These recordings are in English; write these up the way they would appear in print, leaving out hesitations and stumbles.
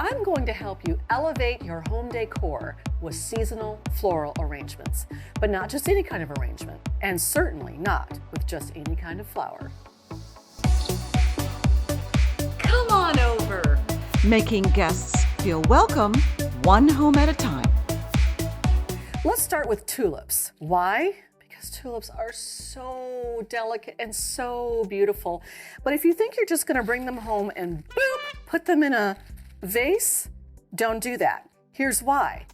I'm going to help you elevate your home decor with seasonal floral arrangements, but not just any kind of arrangement, and certainly not with just any kind of flower. Come on over. Making guests feel welcome, one home at a time. Let's start with tulips. Why? Because tulips are so delicate and so beautiful. But if you think you're just gonna bring them home and boop, put them in a vase, don't do that. Here's why.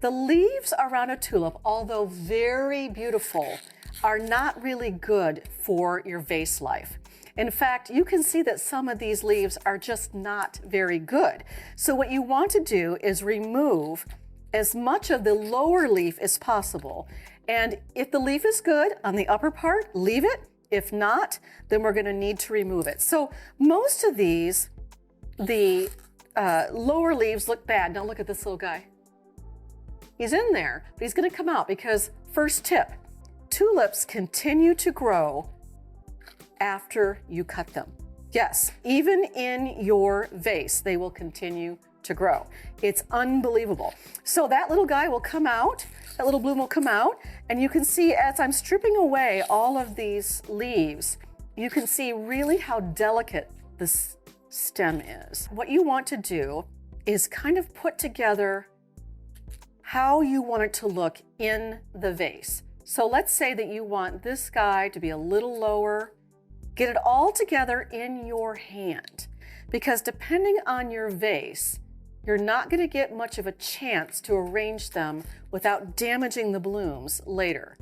The leaves around a tulip, although very beautiful, are not really good for your vase life. In fact, you can see that some of these leaves are just not very good. So what you want to do is remove as much of the lower leaf as possible. And if the leaf is good on the upper part, leave it. If not, then we're gonna need to remove it. So most of these, the lower leaves look bad. Now look at this little guy. He's in there, but he's gonna come out because, first tip, tulips continue to grow after you cut them. Yes, even in your vase, they will continue to grow. It's unbelievable. So that little guy will come out, that little bloom will come out, and you can see as I'm stripping away all of these leaves, you can see really how delicate this stem is. What you want to do is kind of put together how you want it to look in the vase. So let's say that you want this guy to be a little lower. Get it all together in your hand, because depending on your vase, you're not going to get much of a chance to arrange them without damaging the blooms later.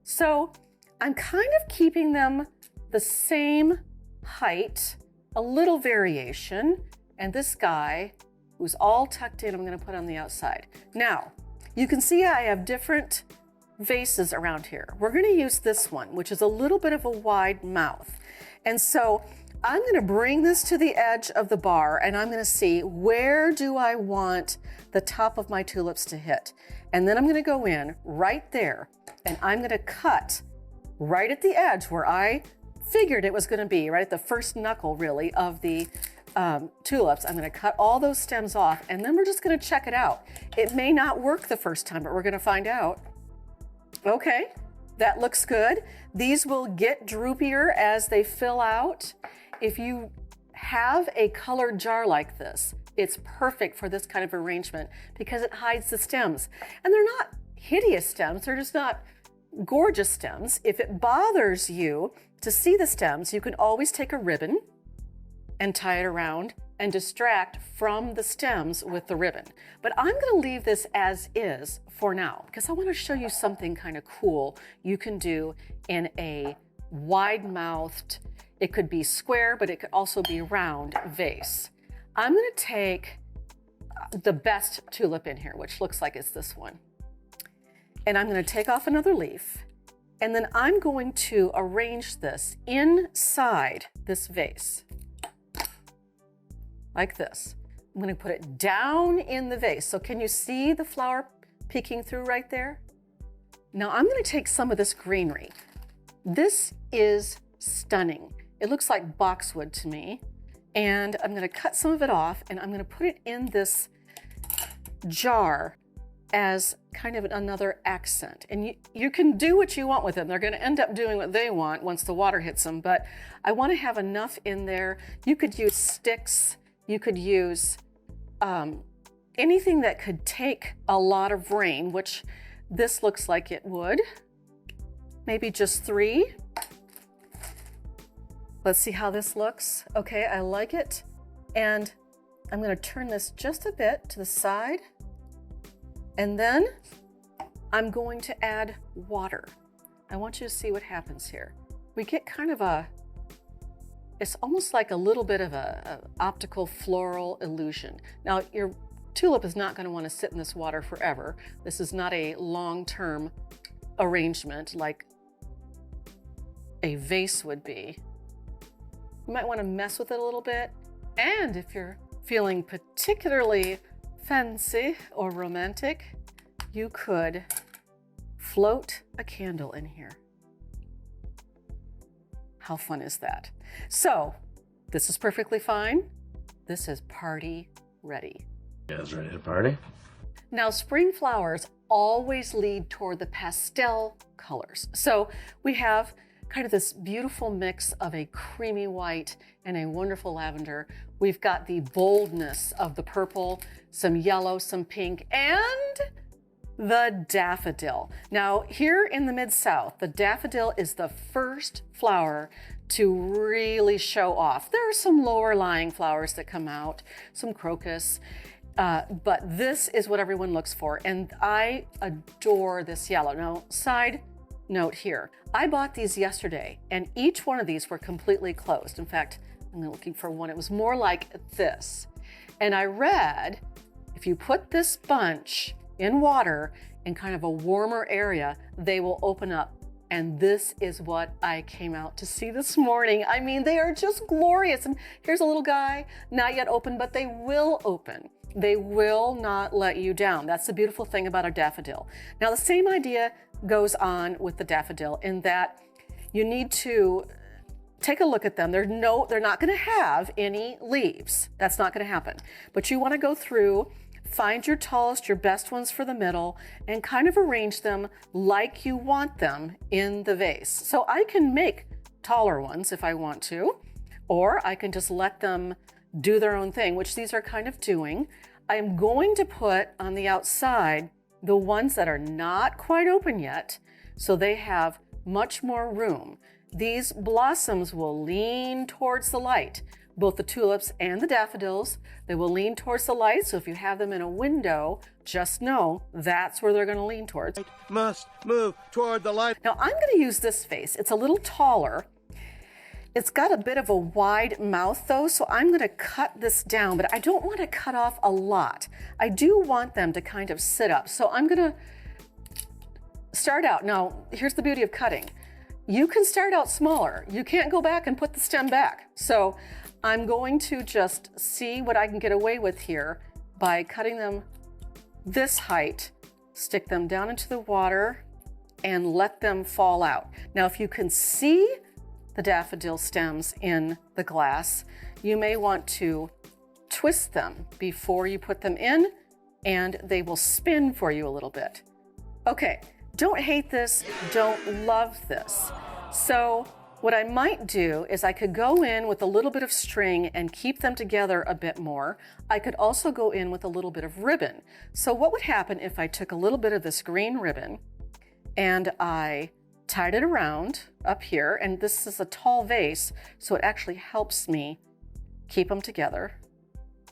So I'm kind of keeping them the same height, a little variation, and this guy who's all tucked in, I'm going to put on the outside. Now, you can see I have different vases around here. We're going to use this one, which is a little bit of a wide mouth. And so I'm going to bring this to the edge of the bar and I'm going to see where do I want the top of my tulips to hit. And then I'm going to go in right there and I'm going to cut right at the edge where I figured it was going to be, right at the first knuckle really of the tulips. I'm going to cut all those stems off and then we're just going to check it out. It may not work the first time, but we're going to find out. Okay, that looks good. These will get droopier as they fill out. If you have a colored jar like this, it's perfect for this kind of arrangement because it hides the stems. And they're not hideous stems, they're just not gorgeous stems. If it bothers you to see the stems, you can always take a ribbon and tie it around and distract from the stems with the ribbon. But I'm gonna leave this as is for now because I wanna show you something kind of cool you can do in a wide-mouthed, it could be square, but it could also be round vase. I'm gonna take the best tulip in here, which looks like it's this one. And I'm gonna take off another leaf, and then I'm going to arrange this inside this vase, like this. I'm gonna put it down in the vase. So can you see the flower peeking through right there? Now I'm gonna take some of this greenery. This is stunning. It looks like boxwood to me. And I'm gonna cut some of it off and I'm gonna put it in this jar as kind of another accent. And you can do what you want with them. They're gonna end up doing what they want once the water hits them, but I wanna have enough in there. You could use sticks, you could use anything that could take a lot of rain, which this looks like it would. Maybe just 3. Let's see how this looks. Okay, I like it. And I'm gonna turn this just a bit to the side. And then I'm going to add water. I want you to see what happens here. We get kind of it's almost like a little bit of a optical floral illusion. Now, your tulip is not gonna wanna sit in this water forever. This is not a long-term arrangement like a vase would be. You might want to mess with it a little bit. And if you're feeling particularly fancy or romantic, you could float a candle in here. How fun is that? So this is perfectly fine. This is party ready. You guys ready to party? Now, spring flowers always lead toward the pastel colors. So we have kind of this beautiful mix of a creamy white and a wonderful lavender. We've got the boldness of the purple, some yellow, some pink, and the daffodil. Now, here in the Mid-South, the daffodil is the first flower to really show off. There are some lower lying flowers that come out, some crocus, but this is what everyone looks for, and I adore this yellow. Now, side note here, I bought these yesterday, and each one of these were completely closed. In fact, I'm looking for one. It was more like this. And I read, if you put this bunch in water in kind of a warmer area, they will open up. And this is what I came out to see this morning. I mean, they are just glorious. And here's a little guy, not yet open, but they will open. They will not let you down. That's the beautiful thing about a daffodil. Now, the same idea goes on with the daffodil in that you need to take a look at them. They're not going to have any leaves. That's not going to happen. But you want to go through, find your tallest, your best ones for the middle, and kind of arrange them like you want them in the vase. So I can make taller ones if I want to, or I can just let them do their own thing, which these are kind of doing. I am going to put on the outside the ones that are not quite open yet, so they have much more room. These blossoms will lean towards the light, both the tulips and the daffodils. They will lean towards the light, so if you have them in a window, just know that's where they're going to lean towards. Must move toward the light. Now I'm going to use this vase. It's a little taller. It's got a bit of a wide mouth though, so I'm going to cut this down, but I don't want to cut off a lot. I do want them to kind of sit up, so I'm going to start out. Now, here's the beauty of cutting. You can start out smaller. You can't go back and put the stem back. So I'm going to just see what I can get away with here by cutting them this height, stick them down into the water, and let them fall out. Now, if you can see the daffodil stems in the glass, you may want to twist them before you put them in, and they will spin for you a little bit. Okay, don't hate this, don't love this. So what I might do is I could go in with a little bit of string and keep them together a bit more. I could also go in with a little bit of ribbon. So what would happen if I took a little bit of this green ribbon and I tied it around up here, and this is a tall vase, so it actually helps me keep them together.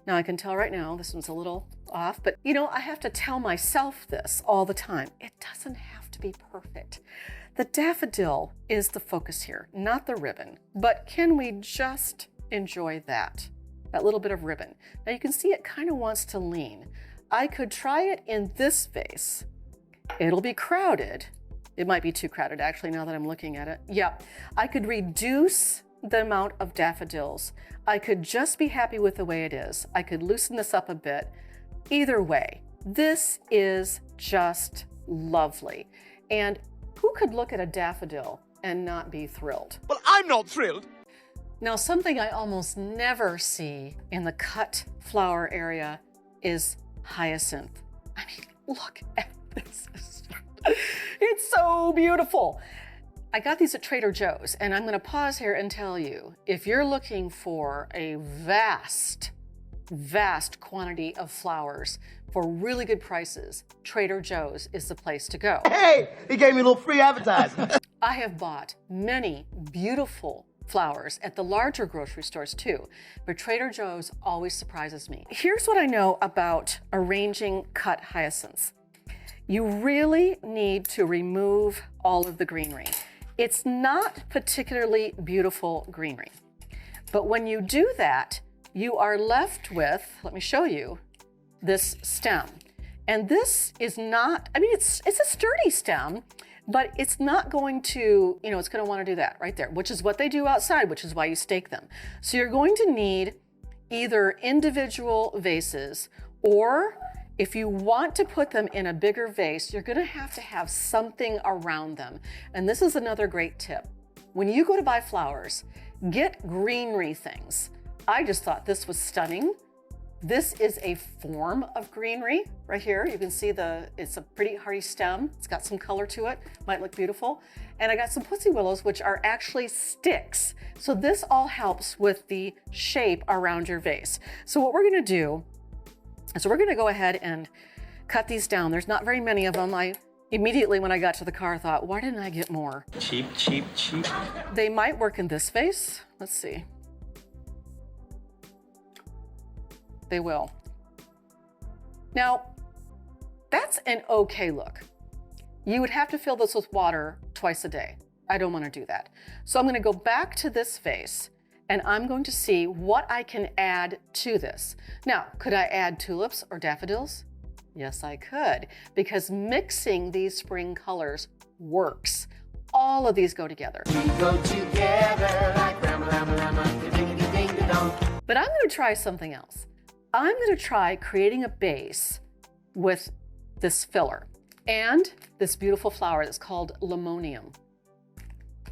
Now I can tell right now this one's a little off, but you know, I have to tell myself this all the time. It doesn't have to be perfect. The daffodil is the focus here, not the ribbon, but can we just enjoy that little bit of ribbon? Now you can see it kind of wants to lean. I could try it in this vase. It'll be crowded. It might be too crowded actually now that I'm looking at it. Yeah, I could reduce the amount of daffodils. I could just be happy with the way it is. I could loosen this up a bit. Either way, this is just lovely. And who could look at a daffodil and not be thrilled? Well, I'm not thrilled. Now, something I almost never see in the cut flower area is hyacinth. I mean, look at this. It's so beautiful. I got these at Trader Joe's, and I'm going to pause here and tell you, if you're looking for a vast quantity of flowers for really good prices, Trader Joe's is the place to go. Hey, he gave me a little free advertising. I have bought many beautiful flowers at the larger grocery stores too, but Trader Joe's always surprises me. Here's what I know about arranging cut hyacinths. You really need to remove all of the greenery. It's not particularly beautiful greenery, but when you do that, you are left with, let me show you, this stem. And this is not, I mean, it's a sturdy stem, but it's not going to, it's going to want to do that right there, which is what they do outside, which is why you stake them. So you're going to need either individual vases, or if you want to put them in a bigger vase, you're going to have something around them. And this is another great tip. When you go to buy flowers, get greenery things. I just thought this was stunning. This is a form of greenery right here. You can see it's a pretty hardy stem. It's got some color to it, might look beautiful. And I got some pussy willows, which are actually sticks. So this all helps with the shape around your vase. So what we're gonna do is we're gonna go ahead and cut these down. There's not very many of them. I immediately, when I got to the car, thought, why didn't I get more? Cheap, cheap, cheap. They might work in this vase. Let's see. They will. Now, that's an okay look. You would have to fill this with water twice a day. I don't want to do that. So I'm going to go back to this vase and I'm going to see what I can add to this. Now, could I add tulips or daffodils? Yes, I could, because mixing these spring colors works. All of these go together. We go together like ram-a-lam-a-lam-a, But I'm going to try something else. I'm going to try creating a base with this filler and this beautiful flower that's called limonium.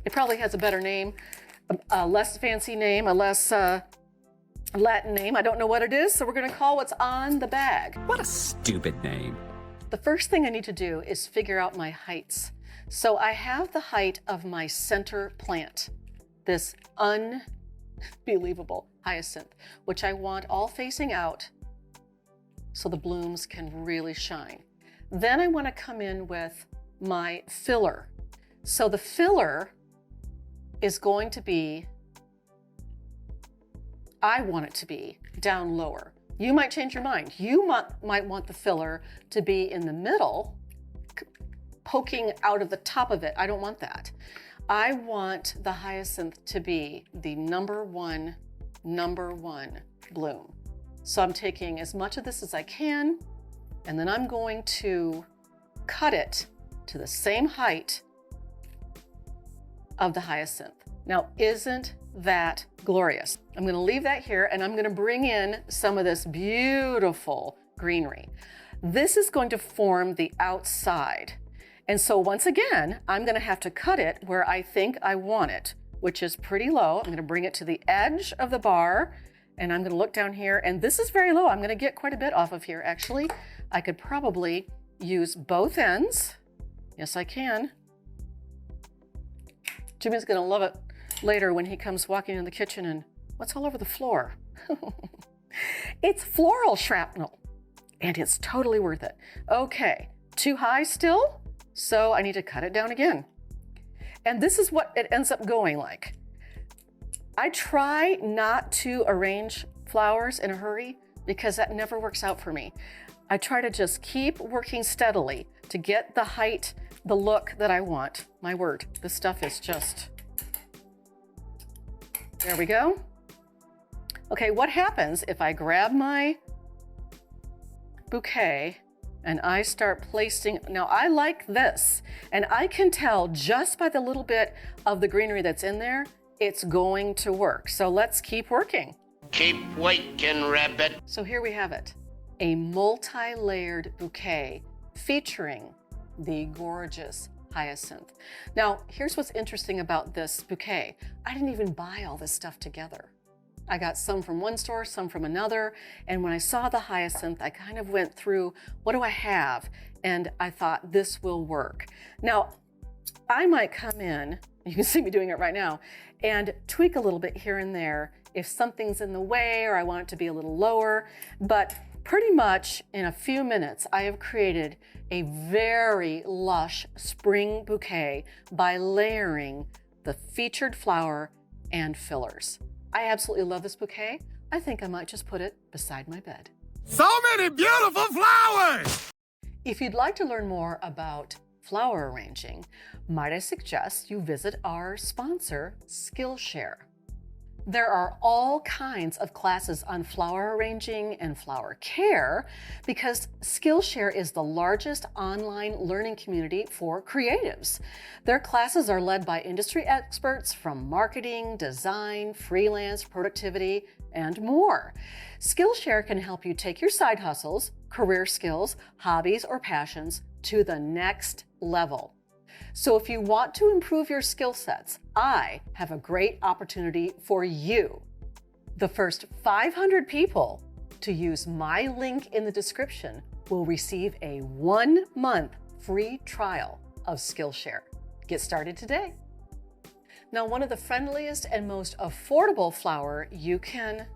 It probably has a better name, a less fancy name, a less Latin name. I don't know what it is, so we're going to call what's on the bag. What a stupid name. The first thing I need to do is figure out my heights. So I have the height of my center plant, this unbelievable hyacinth, which I want all facing out so the blooms can really shine. Then I want to come in with my filler. So the filler is going to be, I want it to be down lower. You might change your mind. You might want the filler to be in the middle, poking out of the top of it. I don't want that. I want the hyacinth to be the number one bloom. So I'm taking as much of this as I can, and then I'm going to cut it to the same height of the hyacinth. Now, isn't that glorious? I'm going to leave that here, and I'm going to bring in some of this beautiful greenery. This is going to form the outside. And so once again, I'm going to have to cut it where I think I want it, which is pretty low. I'm going to bring it to the edge of the bar, and I'm going to look down here, and this is very low. I'm going to get quite a bit off of here, actually. I could probably use both ends. Yes, I can. Jimmy's going to love it later when he comes walking in the kitchen and what's all over the floor? It's floral shrapnel, and it's totally worth it. Okay, too high still, so I need to cut it down again. And this is what it ends up going like. I try not to arrange flowers in a hurry because that never works out for me. I try to just keep working steadily to get the height, the look that I want. My word, this stuff is just, there we go. Okay, what happens if I grab my bouquet and I start placing, now I like this, and I can tell just by the little bit of the greenery that's in there, it's going to work. So let's keep working. Keep waking, rabbit. So here we have it, a multi-layered bouquet featuring the gorgeous hyacinth. Now, here's what's interesting about this bouquet. I didn't even buy all this stuff together. I got some from one store, some from another, and when I saw the hyacinth, I kind of went through, what do I have? And I thought, this will work. Now, I might come in, you can see me doing it right now, and tweak a little bit here and there if something's in the way or I want it to be a little lower, but pretty much in a few minutes, I have created a very lush spring bouquet by layering the featured flower and fillers. I absolutely love this bouquet. I think I might just put it beside my bed. So many beautiful flowers! If you'd like to learn more about flower arranging, might I suggest you visit our sponsor, Skillshare. There are all kinds of classes on flower arranging and flower care because Skillshare is the largest online learning community for creatives. Their classes are led by industry experts from marketing, design, freelance, productivity, and more. Skillshare can help you take your side hustles, career skills, hobbies, or passions to the next level. So if you want to improve your skill sets, I have a great opportunity for you. The first 500 people to use my link in the description will receive a 1-month free trial of Skillshare. Get started today. Now, one of the friendliest and most affordable flower you can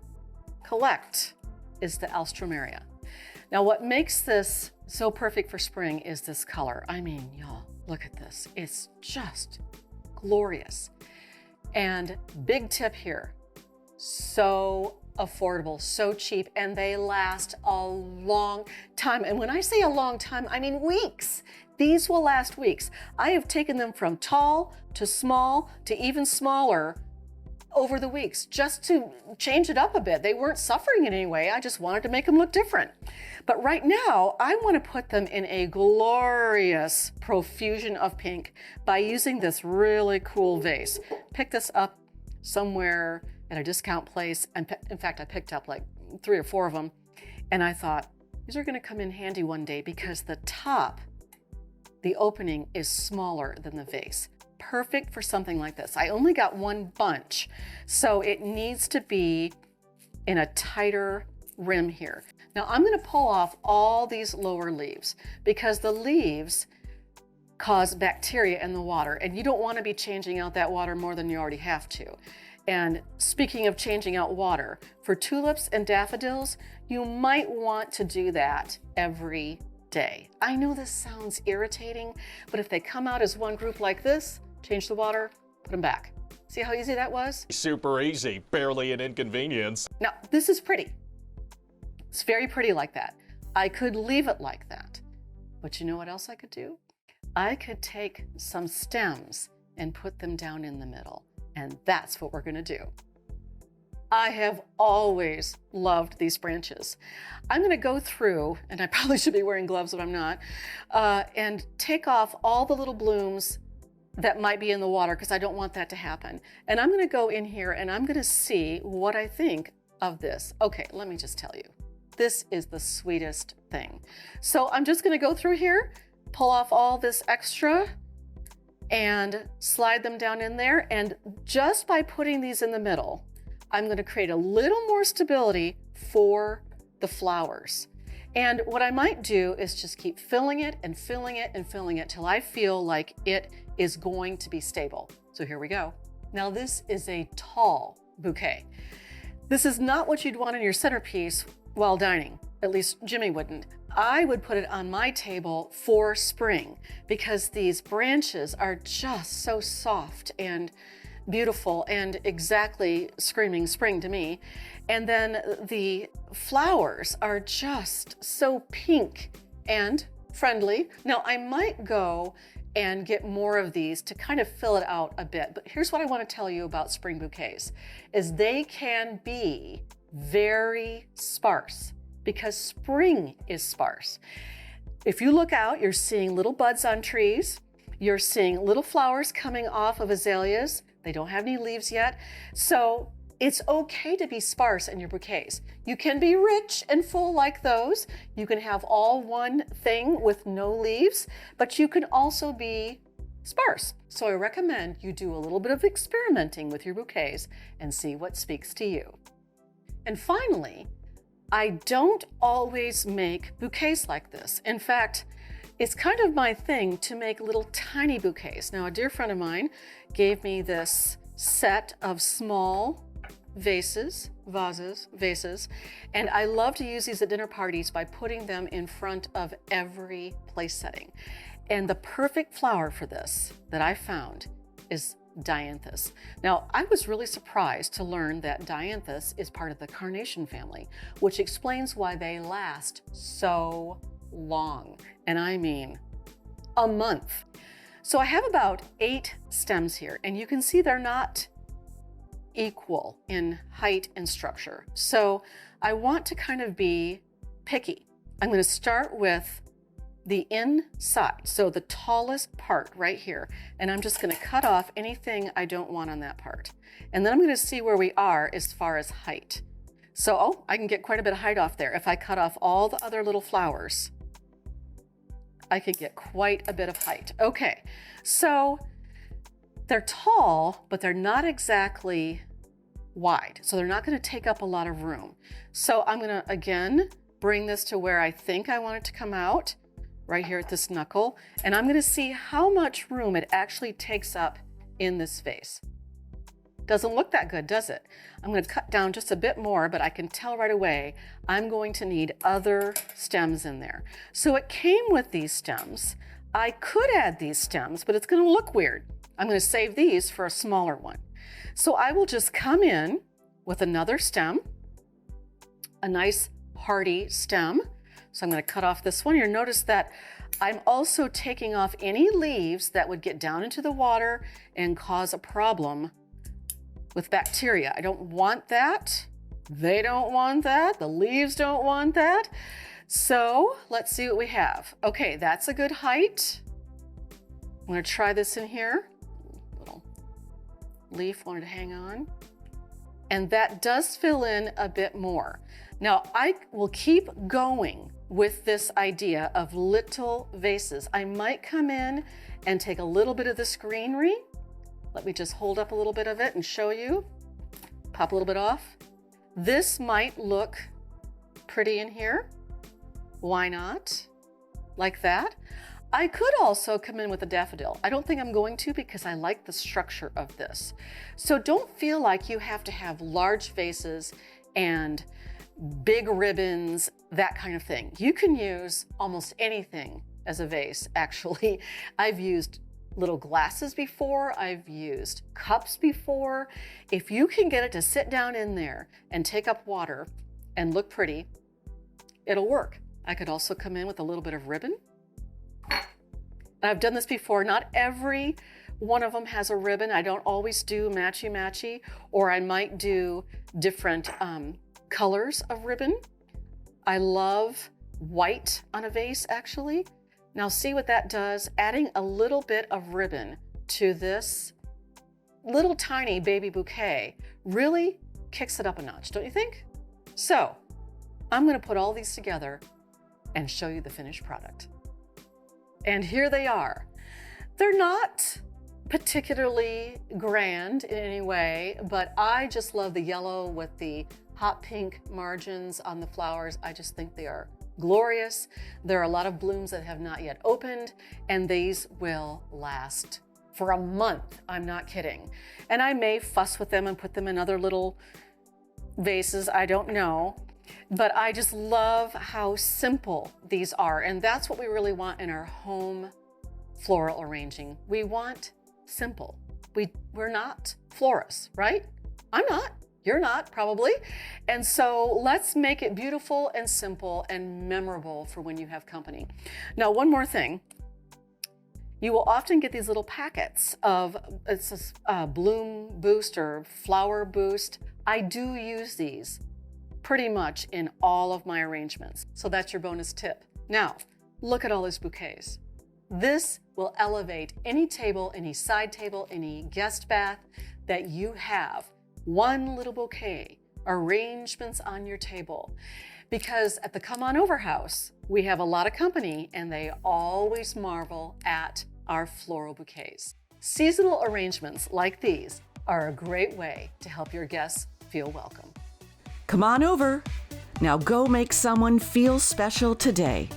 collect is the Alstroemeria. Now, what makes this so perfect for spring is this color. I mean, y'all, look at this. It's just glorious. And big tip here, so affordable, so cheap, and they last a long time. And when I say a long time, I mean weeks. These will last weeks. I have taken them from tall to small to even smaller over the weeks just to change it up a bit. They weren't suffering in any way. I just wanted to make them look different. But right now, I want to put them in a glorious profusion of pink by using this really cool vase. Pick this up somewhere at a discount place. And in fact, I picked up like 3 or 4 of them. And I thought, these are going to come in handy one day because the top, the opening is smaller than the vase. Perfect for something like this. I only got 1 bunch, so it needs to be in a tighter rim here. Now I'm going to pull off all these lower leaves because the leaves cause bacteria in the water, and you don't want to be changing out that water more than you already have to. And speaking of changing out water, for tulips and daffodils, you might want to do that every day. I know this sounds irritating, but if they come out as one group like this, change the water, put them back. See how easy that was? Super easy, barely an inconvenience. Now, this is pretty. It's very pretty like that. I could leave it like that. But you know what else I could do? I could take some stems and put them down in the middle. And that's what we're going to do. I have always loved these branches. I'm going to go through, and I probably should be wearing gloves, but I'm not, and take off all the little blooms that might be in the water because I don't want that to happen. And I'm going to go in here and I'm going to see what I think of this. Okay, let me just tell you. This is the sweetest thing. So I'm just going to go through here, pull off all this extra, and slide them down in there. And just by putting these in the middle, I'm going to create a little more stability for the flowers. And what I might do is just keep filling it and filling it and filling it till I feel like it is going to be stable. So here we go. Now this is a tall bouquet. This is not what you'd want in your centerpiece while dining. At least Jimmy wouldn't. I would put it on my table for spring because these branches are just so soft and beautiful and exactly screaming spring to me. And then the flowers are just so pink and friendly. Now I might go and get more of these to kind of fill it out a bit. But here's what I want to tell you about spring bouquets is they can be very sparse because spring is sparse. If you look out, you're seeing little buds on trees. You're seeing little flowers coming off of azaleas. They don't have any leaves yet. So it's okay to be sparse in your bouquets. You can be rich and full like those. You can have all one thing with no leaves, but you can also be sparse. So I recommend you do a little bit of experimenting with your bouquets and see what speaks to you. And finally, I don't always make bouquets like this. In fact, it's kind of my thing to make little tiny bouquets. Now, a dear friend of mine gave me this set of small vases, and I love to use these at dinner parties by putting them in front of every place setting. And the perfect flower for this that I found is dianthus. Now, I was really surprised to learn that dianthus is part of the carnation family, which explains why they last so long. And I mean a month. So I have about 8 stems here, and you can see they're not equal in height and structure. So I want to kind of be picky. I'm going to start with the inside, so the tallest part right here, and I'm just going to cut off anything I don't want on that part. And then I'm going to see where we are as far as height. So, I can get quite a bit of height off there. If I cut off all the other little flowers, I could get quite a bit of height. Okay, so they're tall, but they're not exactly wide, so they're not going to take up a lot of room. So I'm going to, again, bring this to where I think I want it to come out, right here at this knuckle, and I'm going to see how much room it actually takes up in this vase. Doesn't look that good, does it? I'm going to cut down just a bit more, but I can tell right away I'm going to need other stems in there. So it came with these stems. I could add these stems, but it's going to look weird. I'm going to save these for a smaller one. So I will just come in with another stem, a nice hardy stem. So I'm going to cut off this one. You'll notice that I'm also taking off any leaves that would get down into the water and cause a problem with bacteria. I don't want that. They don't want that. The leaves don't want that. So let's see what we have. Okay, that's a good height. I'm going to try this in here. Little leaf wanted to hang on. And that does fill in a bit more. Now I will keep going with this idea of little vases. I might come in and take a little bit of this greenery. Let me just hold up a little bit of it and show you. Pop a little bit off. This might look pretty in here. Why not? Like that. I could also come in with a daffodil. I don't think I'm going to because I like the structure of this. So don't feel like you have to have large vases and big ribbons, that kind of thing. You can use almost anything as a vase, actually. I've used little glasses before, I've used cups before. If you can get it to sit down in there and take up water and look pretty, it'll work. I could also come in with a little bit of ribbon. I've done this before. Not every one of them has a ribbon. I don't always do matchy-matchy, or I might do different colors of ribbon. I love white on a vase, actually. Now see what that does. Adding a little bit of ribbon to this little tiny baby bouquet really kicks it up a notch, don't you think? So I'm going to put all these together and show you the finished product. And here they are. They're not particularly grand in any way, but I just love the yellow with the hot pink margins on the flowers. I just think they are glorious. There are a lot of blooms that have not yet opened, and these will last for a month. I'm not kidding. And I may fuss with them and put them in other little vases. I don't know. But I just love how simple these are. And that's what we really want in our home floral arranging. We want simple. We're not florists, right? I'm not. You're not, probably. And so let's make it beautiful and simple and memorable for when you have company. Now, one more thing. You will often get these little packets of, it's a bloom boost or flower boost. I do use these pretty much in all of my arrangements. So that's your bonus tip. Now, look at all these bouquets. This will elevate any table, any side table, any guest bath that you have. One little bouquet, arrangements on your table. Because at the Come On Over house, we have a lot of company and they always marvel at our floral bouquets. Seasonal arrangements like these are a great way to help your guests feel welcome. Come on over. Now go make someone feel special today.